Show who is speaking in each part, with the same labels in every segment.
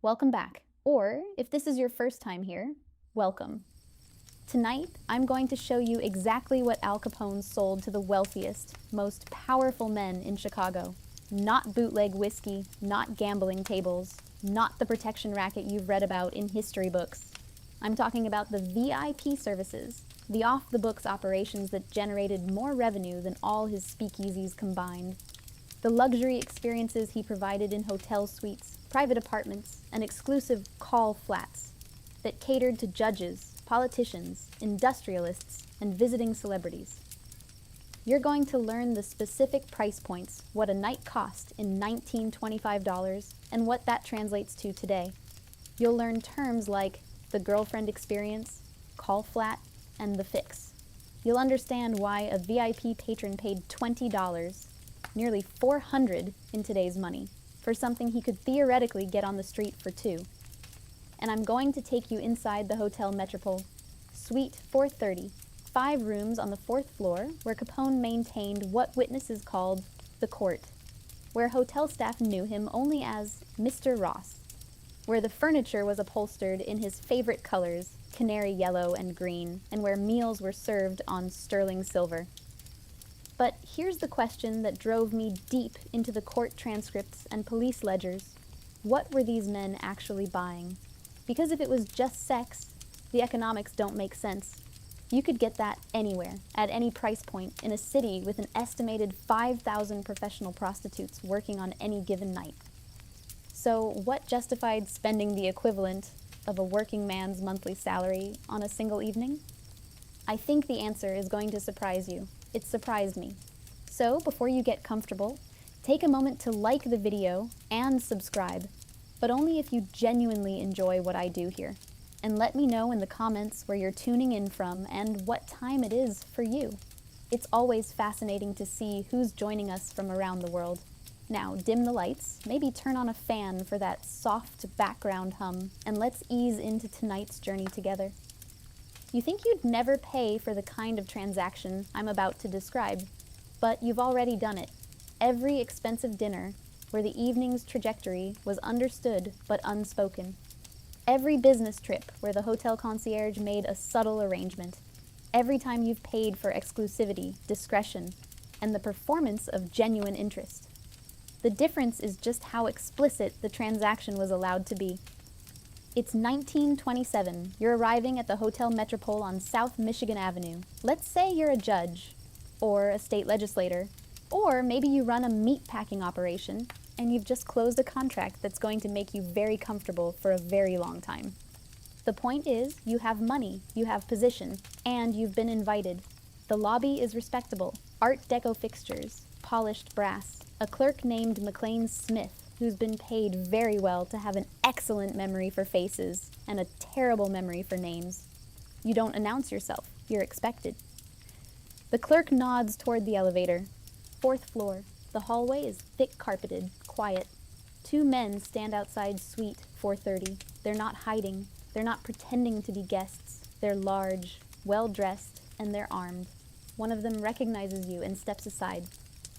Speaker 1: welcome back. Or, if this is your first time here, welcome. Tonight, I'm going to show you exactly what Al Capone sold to the wealthiest, most powerful men in Chicago. Not bootleg whiskey, not gambling tables, not the protection racket you've read about in history books. I'm talking about the VIP services, the off-the-books operations that generated more revenue than all his speakeasies combined. The luxury experiences he provided in hotel suites, private apartments, and exclusive call flats that catered to judges, politicians, industrialists, and visiting celebrities. You're going to learn the specific price points, what a night cost in $1925, and what that translates to today. You'll learn terms like the girlfriend experience, call flat, and the fix. You'll understand why a VIP patron paid $20, nearly $400 in today's money, for something he could theoretically get on the street for $2. And I'm going to take you inside the Hotel Metropole, Suite 430, 5 rooms on the 4th floor where Capone maintained what witnesses called the court, where hotel staff knew him only as Mr. Ross, where the furniture was upholstered in his favorite colors, canary yellow and green, and where meals were served on sterling silver. But here's the question that drove me deep into the court transcripts and police ledgers. What were these men actually buying? Because if it was just sex, the economics don't make sense. You could get that anywhere, at any price point, in a city with an estimated 5,000 professional prostitutes working on any given night. So what justified spending the equivalent of a working man's monthly salary on a single evening? I think the answer is going to surprise you. It surprised me. So before you get comfortable, take a moment to like the video and subscribe, but only if you genuinely enjoy what I do here. And let me know in the comments where you're tuning in from and what time it is for you. It's always fascinating to see who's joining us from around the world. Now, dim the lights, maybe turn on a fan for that soft background hum, and let's ease into tonight's journey together. You think you'd never pay for the kind of transaction I'm about to describe, but you've already done it. Every expensive dinner where the evening's trajectory was understood but unspoken. Every business trip where the hotel concierge made a subtle arrangement. Every time you've paid for exclusivity, discretion, and the performance of genuine interest. The difference is just how explicit the transaction was allowed to be. It's 1927. You're arriving at the Hotel Metropole on South Michigan Avenue. Let's say you're a judge, or a state legislator, or maybe you run a meat-packing operation, and you've just closed a contract that's going to make you very comfortable for a very long time. The point is, you have money, you have position, and you've been invited. The lobby is respectable. Art Deco fixtures, polished brass, a clerk named McLean Smith, who's been paid very well to have an excellent memory for faces and a terrible memory for names. You don't announce yourself, you're expected. The clerk nods toward the elevator. 4th floor. The hallway is thick carpeted, quiet. 2 men stand outside suite 430. They're not hiding. They're not pretending to be guests. They're large, well-dressed, and they're armed. One of them recognizes you and steps aside.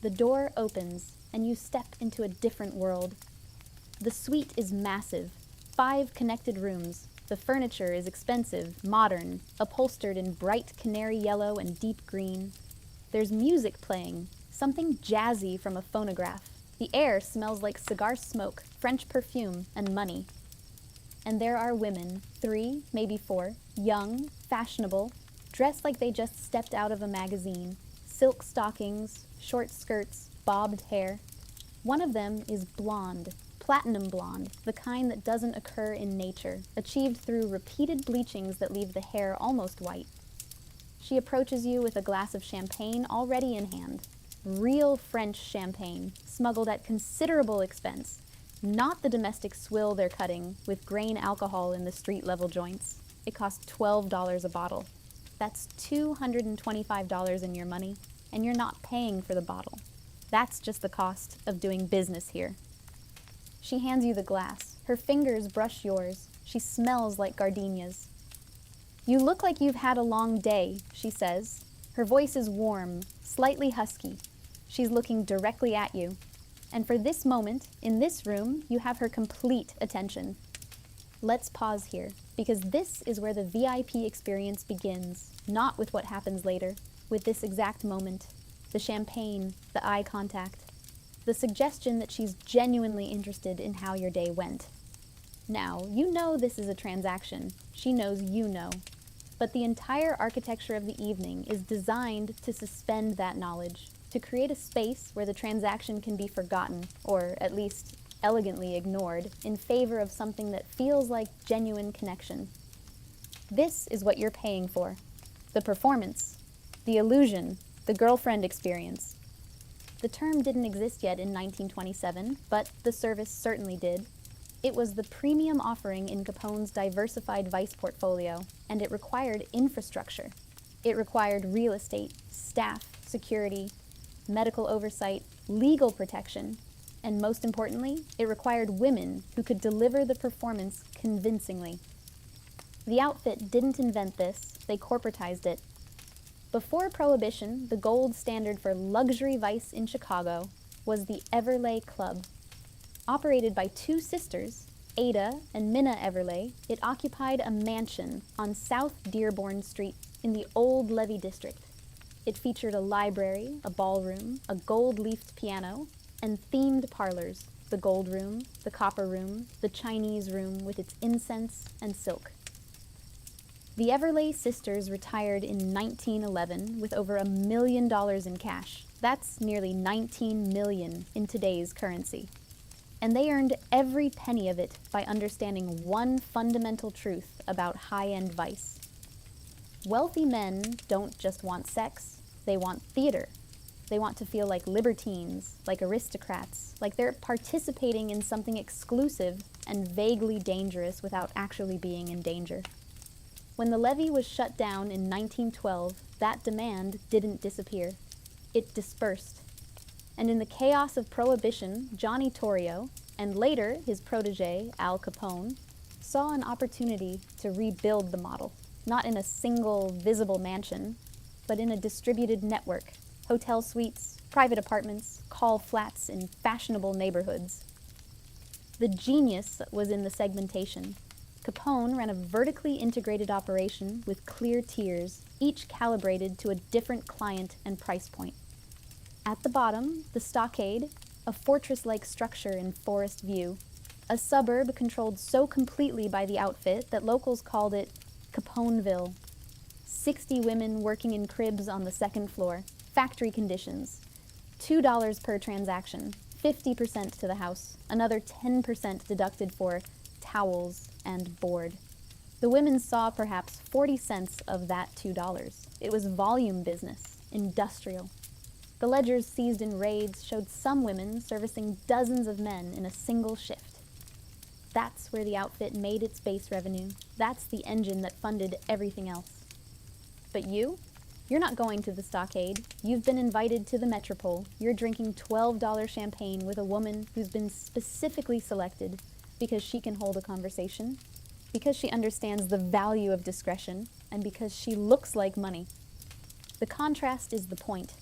Speaker 1: The door opens, and you step into a different world. The suite is massive. 5 connected rooms. The furniture is expensive, modern, upholstered in bright canary yellow and deep green. There's music playing, something jazzy from a phonograph. The air smells like cigar smoke, French perfume, and money. And there are women, 3, maybe 4, young, fashionable, dressed like they just stepped out of a magazine. Silk stockings, short skirts, bobbed hair. One of them is blonde, platinum blonde, the kind that doesn't occur in nature, achieved through repeated bleachings that leave the hair almost white. She approaches you with a glass of champagne already in hand. Real French champagne, smuggled at considerable expense, not the domestic swill they're cutting with grain alcohol in the street-level joints. It costs $12 a bottle. That's $225 in your money, and you're not paying for the bottle. That's just the cost of doing business here. She hands you the glass. Her fingers brush yours. She smells like gardenias. You look like you've had a long day, she says. Her voice is warm, slightly husky. She's looking directly at you. And for this moment, in this room, you have her complete attention. Let's pause here, because this is where the VIP experience begins, not with what happens later, with this exact moment, the champagne, the eye contact, the suggestion that she's genuinely interested in how your day went. Now, you know this is a transaction. She knows you know. But the entire architecture of the evening is designed to suspend that knowledge, to create a space where the transaction can be forgotten, or at least elegantly ignored, in favor of something that feels like genuine connection. This is what you're paying for. The performance, the illusion, the girlfriend experience. The term didn't exist yet in 1927, but the service certainly did. It was the premium offering in Capone's diversified vice portfolio, and it required infrastructure. It required real estate, staff, security, medical oversight, legal protection, and most importantly, it required women who could deliver the performance convincingly. The outfit didn't invent this, they corporatized it. Before Prohibition, the gold standard for luxury vice in Chicago was the Everleigh Club. Operated by two sisters, Ada and Minna Everleigh, it occupied a mansion on South Dearborn Street in the Old Levee District. It featured a library, a ballroom, a gold-leafed piano, and themed parlors, the gold room, the copper room, the Chinese room with its incense and silk. The Everleigh sisters retired in 1911 with over $1 million in cash. That's nearly 19 million in today's currency. And they earned every penny of it by understanding one fundamental truth about high-end vice. Wealthy men don't just want sex, they want theater. They want to feel like libertines, like aristocrats, like they're participating in something exclusive and vaguely dangerous without actually being in danger. When the levee was shut down in 1912, that demand didn't disappear. It dispersed. And in the chaos of Prohibition, Johnny Torrio, and later his protege, Al Capone, saw an opportunity to rebuild the model, not in a single visible mansion, but in a distributed network, hotel suites, private apartments, call flats in fashionable neighborhoods. The genius was in the segmentation. Capone ran a vertically integrated operation with clear tiers, each calibrated to a different client and price point. At the bottom, the Stockade, a fortress-like structure in Forest View, a suburb controlled so completely by the outfit that locals called it Caponeville. 60 women working in cribs on the second floor, factory conditions, $2 per transaction, 50% to the house, another 10% deducted for towels and board. The women saw perhaps 40 cents of that $2. It was volume business, industrial. The ledgers seized in raids showed some women servicing dozens of men in a single shift. That's where the outfit made its base revenue. That's the engine that funded everything else. But you're not going to the Stockade. You've been invited to the Metropole. You're drinking $12 champagne with a woman who's been specifically selected because she can hold a conversation, because she understands the value of discretion, and because she looks like money. The contrast is the point.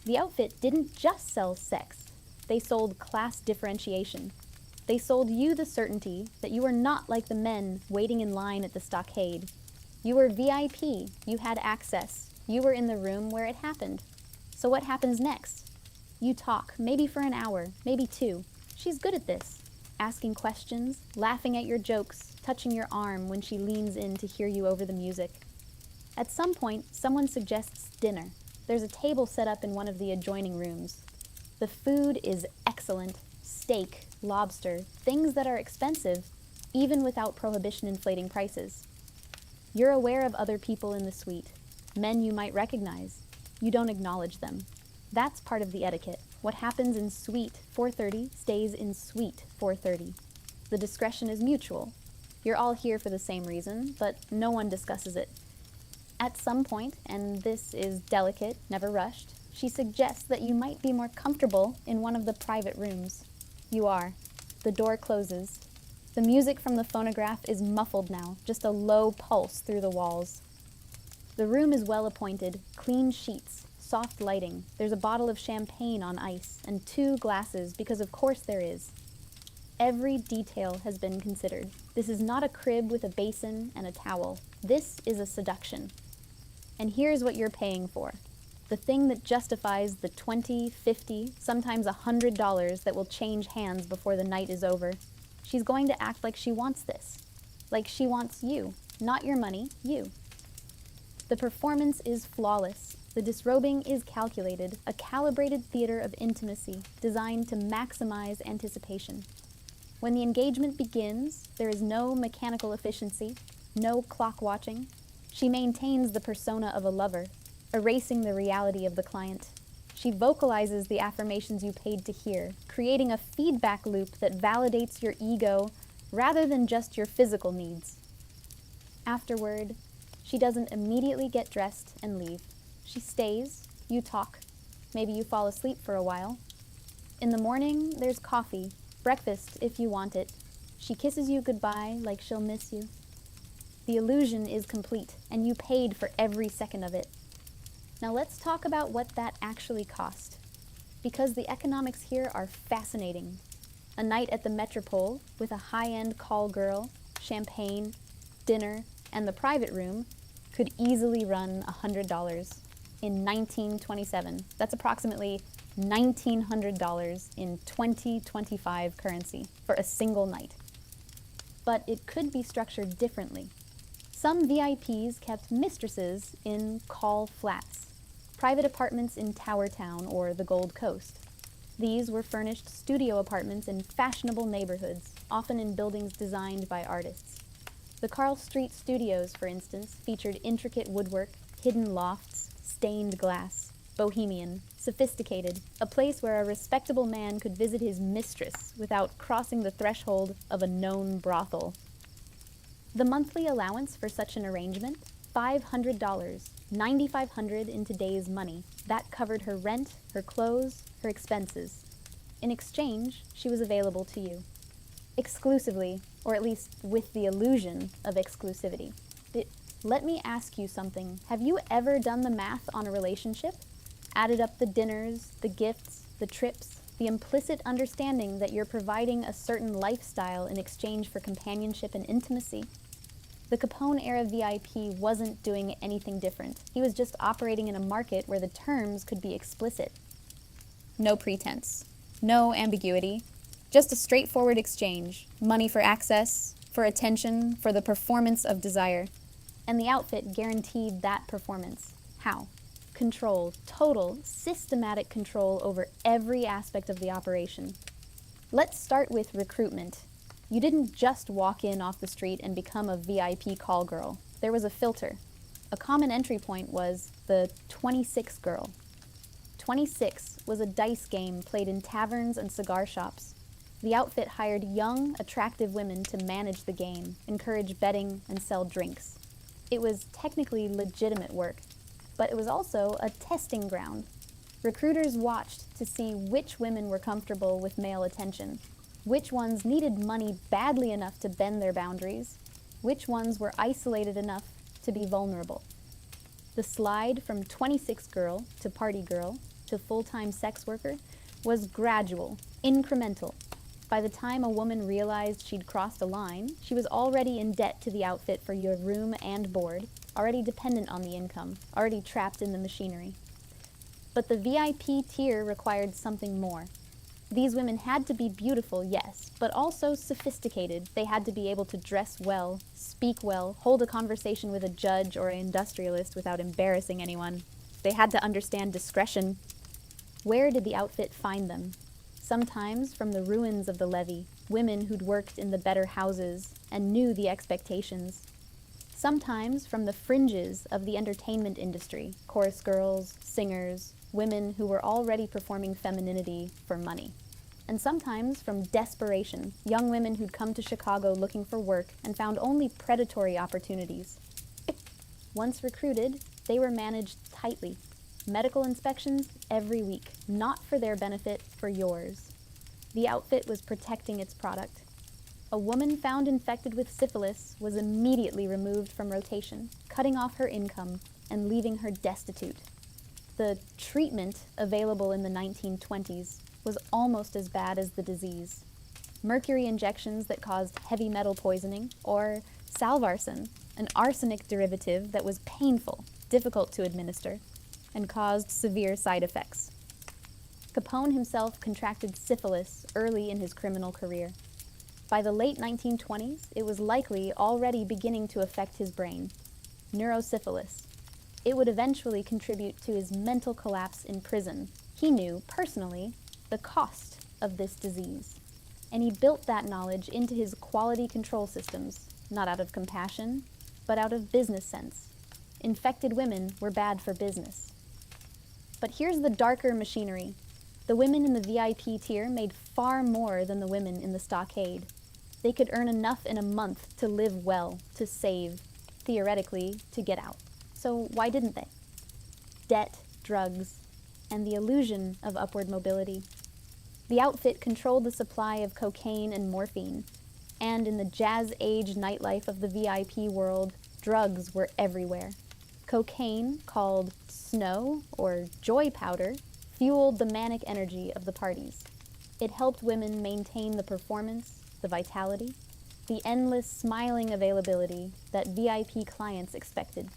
Speaker 1: The outfit didn't just sell sex. They sold class differentiation. They sold you the certainty that you were not like the men waiting in line at the Stockade. You were VIP. You had access. You were in the room where it happened. So what happens next? You talk, maybe for an hour, maybe two. She's good at this. Asking questions, laughing at your jokes, touching your arm when she leans in to hear you over the music. At some point, someone suggests dinner. There's a table set up in one of the adjoining rooms. The food is excellent. Steak, lobster, things that are expensive, even without Prohibition inflating prices. You're aware of other people in the suite, men you might recognize. You don't acknowledge them. That's part of the etiquette. What happens in suite 430 stays in suite 430. The discretion is mutual. You're all here for the same reason, but no one discusses it. At some point, and this is delicate, never rushed, she suggests that you might be more comfortable in one of the private rooms. You are. The door closes. The music from the phonograph is muffled now, just a low pulse through the walls. The room is well appointed, clean sheets, soft lighting. There's a bottle of champagne on ice, and 2 glasses, because of course there is. Every detail has been considered. This is not a crib with a basin and a towel. This is a seduction. And here's what you're paying for. The thing that justifies the $20, $50, sometimes $100 that will change hands before the night is over. She's going to act like she wants this. Like she wants you. Not your money, you. The performance is flawless. The disrobing is calculated, a calibrated theater of intimacy designed to maximize anticipation. When the engagement begins, there is no mechanical efficiency, no clock watching. She maintains the persona of a lover, erasing the reality of the client. She vocalizes the affirmations you paid to hear, creating a feedback loop that validates your ego rather than just your physical needs. Afterward, she doesn't immediately get dressed and leave. She stays, you talk, maybe you fall asleep for a while. In the morning, there's coffee, breakfast if you want it. She kisses you goodbye like she'll miss you. The illusion is complete, and you paid for every second of it. Now let's talk about what that actually cost, because the economics here are fascinating. A night at the Metropole with a high-end call girl, champagne, dinner, and the private room could easily run $100 in 1927. That's approximately $1,900 in 2025 currency for a single night. But it could be structured differently. Some VIPs kept mistresses in call flats, private apartments in Tower Town or the Gold Coast. These were furnished studio apartments in fashionable neighborhoods, often in buildings designed by artists. The Carl Street Studios, for instance, featured intricate woodwork, hidden lofts, stained glass, bohemian, sophisticated, a place where a respectable man could visit his mistress without crossing the threshold of a known brothel. The monthly allowance for such an arrangement? $500, $9,500 in today's money. That covered her rent, her clothes, her expenses. In exchange, she was available to you. Exclusively, or at least with the illusion of exclusivity. Let me ask you something. Have you ever done the math on a relationship? Added up the dinners, the gifts, the trips, the implicit understanding that you're providing a certain lifestyle in exchange for companionship and intimacy? The Capone-era VIP wasn't doing anything different. He was just operating in a market where the terms could be explicit. No pretense, no ambiguity, just a straightforward exchange. Money for access, for attention, for the performance of desire. And the outfit guaranteed that performance. How? Control, total, systematic control over every aspect of the operation. Let's start with recruitment. You didn't just walk in off the street and become a VIP call girl. There was a filter. A common entry point was the 26 girl. 26 was a dice game played in taverns and cigar shops. The outfit hired young, attractive women to manage the game, encourage betting, and sell drinks. It was technically legitimate work, but it was also a testing ground. Recruiters watched to see which women were comfortable with male attention, which ones needed money badly enough to bend their boundaries, which ones were isolated enough to be vulnerable. The slide from 26 girl to party girl to full-time sex worker was gradual, incremental. By the time a woman realized she'd crossed a line, she was already in debt to the outfit for your room and board, already dependent on the income, already trapped in the machinery. But the VIP tier required something more. These women had to be beautiful, yes, but also sophisticated. They had to be able to dress well, speak well, hold a conversation with a judge or an industrialist without embarrassing anyone. They had to understand discretion. Where did the outfit find them? Sometimes from the ruins of the levee, women who'd worked in the better houses and knew the expectations. Sometimes from the fringes of the entertainment industry, chorus girls, singers, women who were already performing femininity for money. And sometimes from desperation, young women who'd come to Chicago looking for work and found only predatory opportunities. Once recruited, they were managed tightly. Medical inspections every week, not for their benefit, for yours. The outfit was protecting its product. A woman found infected with syphilis was immediately removed from rotation, cutting off her income and leaving her destitute. The treatment available in the 1920s was almost as bad as the disease. mercury injections that caused heavy metal poisoning, or salvarsan, an arsenic derivative that was painful, difficult to administer, and caused severe side effects. Capone himself contracted syphilis early in his criminal career. By the late 1920s, it was likely already beginning to affect his brain. Neurosyphilis. It would eventually contribute to his mental collapse in prison. He knew, personally, the cost of this disease. And he built that knowledge into his quality control systems, not out of compassion, but out of business sense. Infected women were bad for business. But here's the darker machinery. The women in the VIP tier made far more than the women in the stockade. They could earn enough in a month to live well, to save, theoretically, to get out. So why didn't they? Debt, drugs, and the illusion of upward mobility. The outfit controlled the supply of cocaine and morphine, and in the jazz-age nightlife of the VIP world, drugs were everywhere. Cocaine, called snow or joy powder, fueled the manic energy of the parties. It helped women maintain the performance, the vitality, the endless smiling availability that VIP clients expected.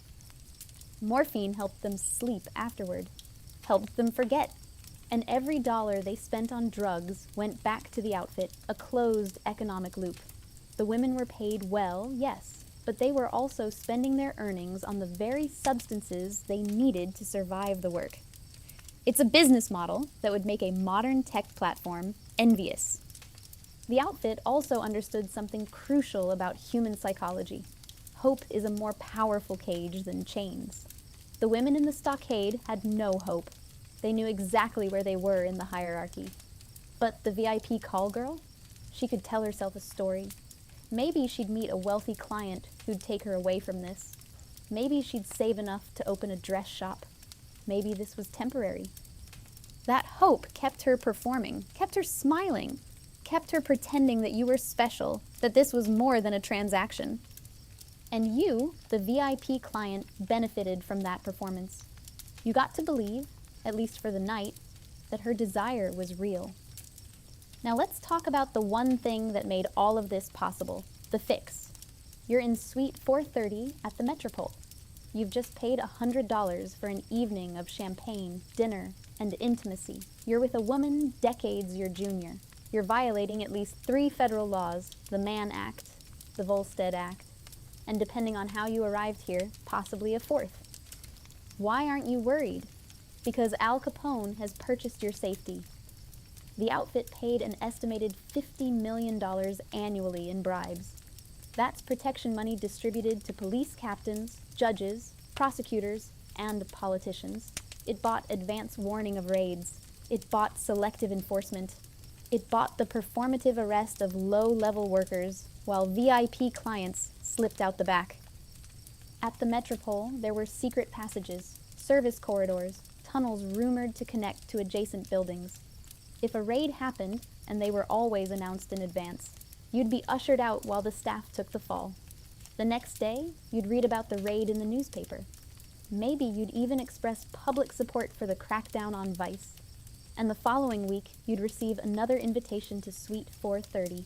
Speaker 1: Morphine helped them sleep afterward, helped them forget, and every dollar they spent on drugs went back to the outfit, a closed economic loop. The women were paid well, yes, but they were also spending their earnings on the very substances they needed to survive the work. It's a business model that would make a modern tech platform envious. The outfit also understood something crucial about human psychology. Hope is a more powerful cage than chains. The women in the stockade had no hope. They knew exactly where they were in the hierarchy. But the VIP call girl? She could tell herself a story. Maybe she'd meet a wealthy client who'd take her away from this. Maybe she'd save enough to open a dress shop. Maybe this was temporary. That hope kept her performing, kept her smiling, kept her pretending that you were special, that this was more than a transaction. And you, the VIP client, benefited from that performance. You got to believe, at least for the night, that her desire was real. Now let's talk about the one thing that made all of this possible, the fix. You're in Suite 430 at the Metropole. You've just paid $100 for an evening of champagne, dinner, and intimacy. You're with a woman decades your junior. You're violating at least 3 federal laws, the Mann Act, the Volstead Act, and depending on how you arrived here, possibly a 4th. Why aren't you worried? Because Al Capone has purchased your safety. The outfit paid an estimated $50 million annually in bribes. That's protection money distributed to police captains, judges, prosecutors, and politicians. It bought advance warning of raids. It bought selective enforcement. It bought the performative arrest of low-level workers, while VIP clients slipped out the back. At the Metropole, there were secret passages, service corridors, tunnels rumored to connect to adjacent buildings. If a raid happened, and they were always announced in advance, you'd be ushered out while the staff took the fall. The next day, you'd read about the raid in the newspaper. Maybe you'd even express public support for the crackdown on vice. And the following week, you'd receive another invitation to Suite 430.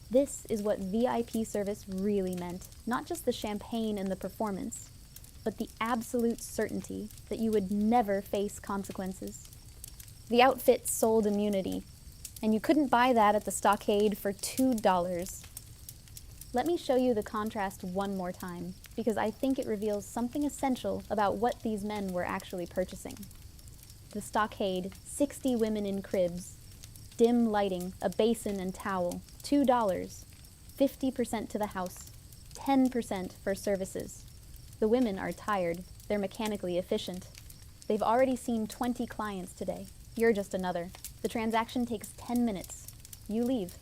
Speaker 1: This is what VIP service really meant, not just the champagne and the performance, but the absolute certainty that you would never face consequences. The outfit sold immunity, and you couldn't buy that at the stockade for $2. Let me show you the contrast one more time, because I think it reveals something essential about what these men were actually purchasing. The stockade, 60 women in cribs, dim lighting, a basin and towel, $2, 50% to the house, 10% for services. The women are tired, they're mechanically efficient. They've already seen 20 clients today. You're just another. The transaction takes 10 minutes. You leave.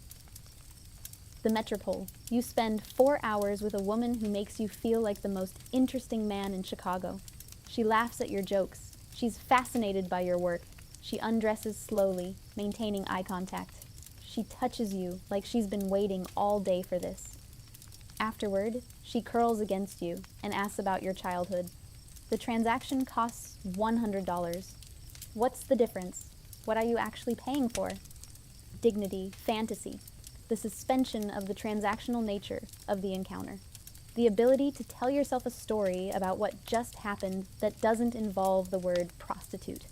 Speaker 1: The Metropole. You spend 4 hours with a woman who makes you feel like the most interesting man in Chicago. She laughs at your jokes. She's fascinated by your work. She undresses slowly, maintaining eye contact. She touches you like she's been waiting all day for this. Afterward, she curls against you and asks about your childhood. The transaction costs $100. What's the difference? What are you actually paying for? Dignity, fantasy. the suspension of the transactional nature of the encounter. The ability to tell yourself a story about what just happened that doesn't involve the word prostitute.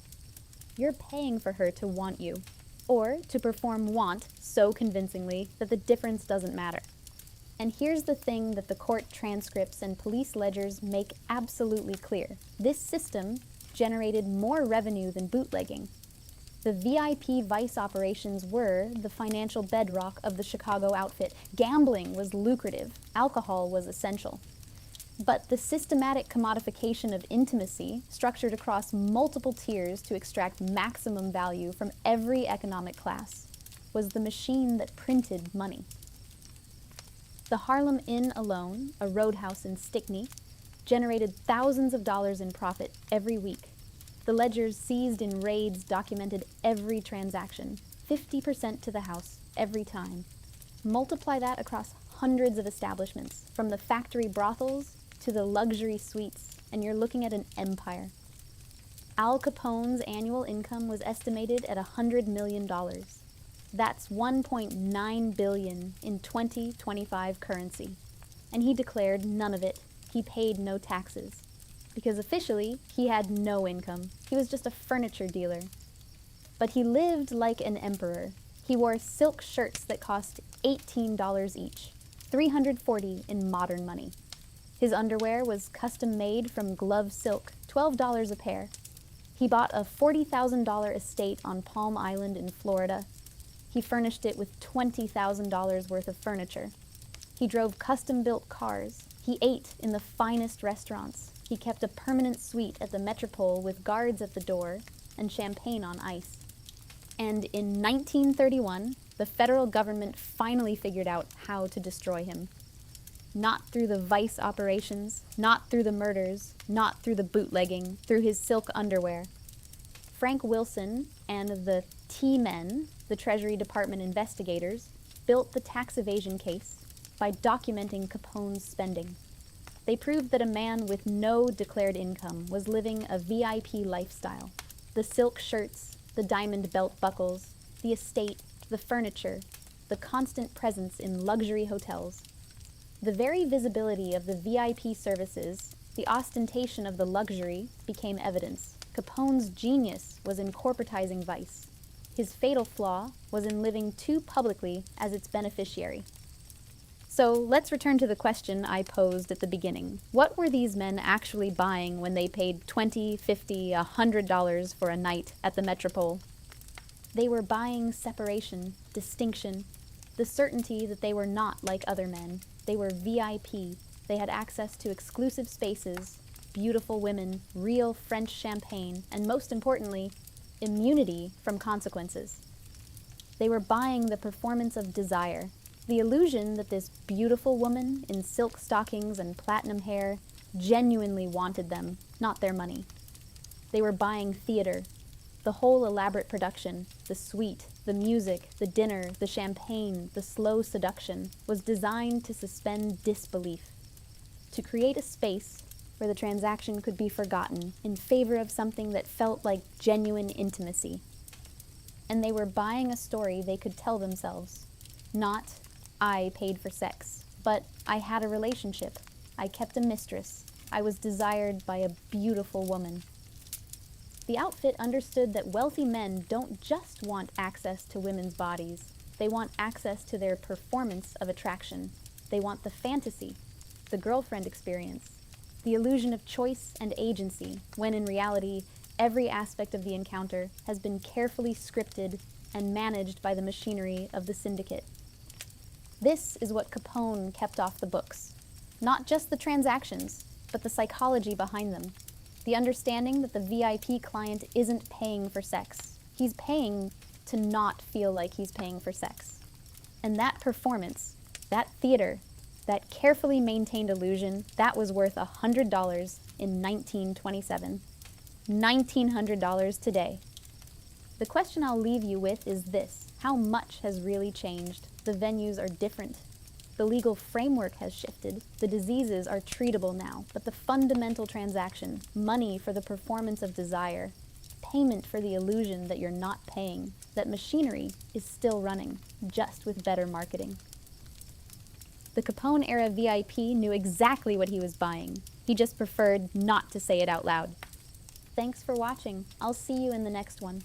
Speaker 1: You're paying for her to want you, or to perform want so convincingly that the difference doesn't matter. And here's the thing that the court transcripts and police ledgers make absolutely clear. This system generated more revenue than bootlegging. The VIP vice operations were the financial bedrock of the Chicago outfit. Gambling was lucrative. Alcohol was essential. But the systematic commodification of intimacy, structured across multiple tiers to extract maximum value from every economic class, was the machine that printed money. The Harlem Inn alone, a roadhouse in Stickney, generated thousands of dollars in profit every week. The ledgers seized in raids documented every transaction, 50% to the house every time. Multiply that across hundreds of establishments, from the factory brothels to the luxury suites, and you're looking at an empire. Al Capone's annual income was estimated at $100 million. That's $1.9 billion in 2025 currency. And he declared none of it. He paid no taxes. Because officially, he had no income. He was just a furniture dealer. But he lived like an emperor. He wore silk shirts that cost $18 each, $340 in modern money. His underwear was custom made from glove silk, $12 a pair. He bought a $40,000 estate on Palm Island in Florida. He furnished it with $20,000 worth of furniture. He drove custom-built cars. He ate in the finest restaurants. He kept a permanent suite at the Metropole with guards at the door and champagne on ice. And in 1931, the federal government finally figured out how to destroy him. Not through the vice operations, not through the murders, not through the bootlegging, through his silk underwear. Frank Wilson and the T-Men, the Treasury Department investigators, built the tax evasion case by documenting Capone's spending. They proved that a man with no declared income was living a VIP lifestyle. The silk shirts, the diamond belt buckles, the estate, the furniture, the constant presence in luxury hotels. The very visibility of the VIP services, the ostentation of the luxury, became evidence. Capone's genius was in corporatizing vice. His fatal flaw was in living too publicly as its beneficiary. So let's return to the question I posed at the beginning. What were these men actually buying when they paid $20, $50, $100 for a night at the Metropole? They were buying separation, distinction, the certainty that they were not like other men. They were VIP. They had access to exclusive spaces, beautiful women, real French champagne, and most importantly, immunity from consequences. They were buying the performance of desire, the illusion that this beautiful woman in silk stockings and platinum hair genuinely wanted them, not their money. They were buying theater, the whole elaborate production, the suite, the music, the dinner, the champagne, the slow seduction, was designed to suspend disbelief, to create a space where the transaction could be forgotten in favor of something that felt like genuine intimacy. And they were buying a story they could tell themselves. Not, I paid for sex, but I had a relationship. I kept a mistress. I was desired by a beautiful woman. The outfit understood that wealthy men don't just want access to women's bodies. They want access to their performance of attraction. They want the fantasy, the girlfriend experience, the illusion of choice and agency, when in reality, every aspect of the encounter has been carefully scripted and managed by the machinery of the syndicate. This is what Capone kept off the books. Not just the transactions, but the psychology behind them. The understanding that the VIP client isn't paying for sex. He's paying to not feel like he's paying for sex. And that performance, that theater, that carefully maintained illusion, that was worth $100 in 1927. $1,900 today. The question I'll leave you with is this: how much has really changed? The venues are different. The legal framework has shifted. The diseases are treatable now, but the fundamental transaction, money for the performance of desire, payment for the illusion that you're not paying, that machinery is still running, just with better marketing. The Capone-era VIP knew exactly what he was buying. He just preferred not to say it out loud. Thanks for watching. I'll see you in the next one.